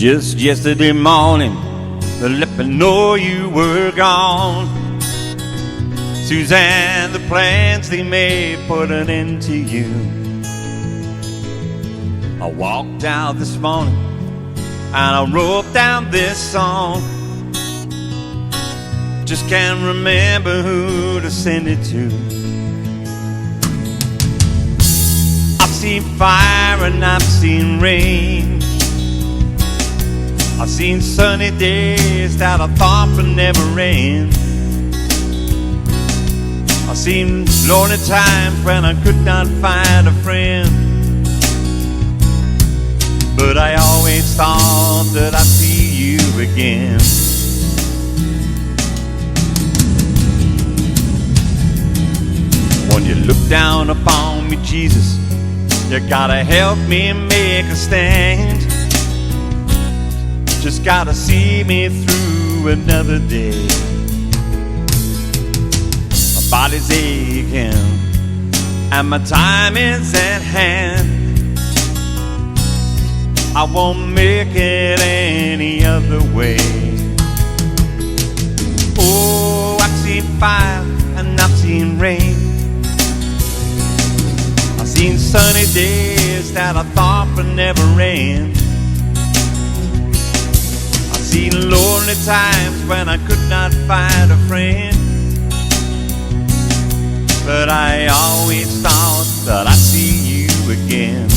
Just yesterday morning, they let me know you were gone. Suzanne, the plans they made put an end to you. I walked out this morning and I wrote down this song. Just can't remember who to send it to. I've seen fire and I've seen rain. I've seen sunny days that I thought would never end. I've seen lonely times when I could not find a friend. But I always thought that I'd see you again. When you look down upon me, Jesus, you gotta help me make a stand. Just gotta see me through another day. My body's aching and my time is at hand. I won't make it any other way. Oh, I've seen fire and I've seen rain. I've seen sunny days that I thought would never end. I've seen lonely times when I could not find a friend. But I always thought that I'd see you again.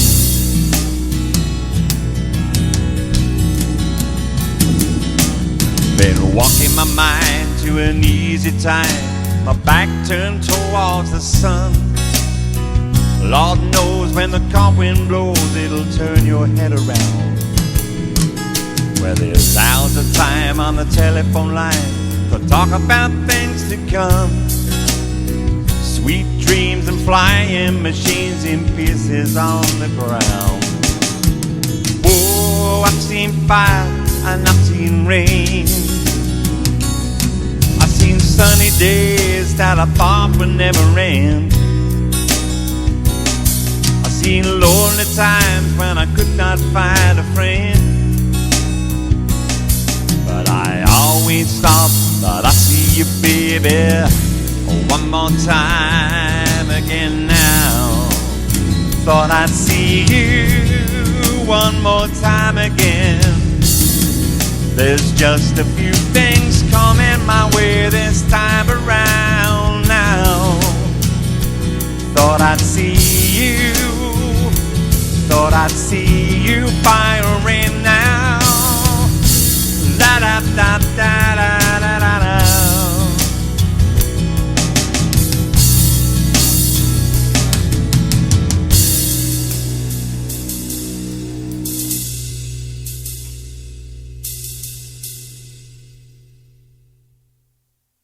Been walking my mind to an easy time, my back turned towards the sun. Lord knows when the cold wind blows, it'll turn your head around. Well, there's hours of time on the telephone line to talk about things to come. Sweet dreams and flying machines in pieces on the ground. Whoa, I've seen fire and I've seen rain. I've seen sunny days that I thought would never end. I've seen lonely times when I could not find a friend. But I always thought that I'd see you, baby, one more time again now. Thought I'd see you one more time again. There's just a few things coming my way this time around now. Thought I'd see you, thought I'd see you firing now. Da da da da.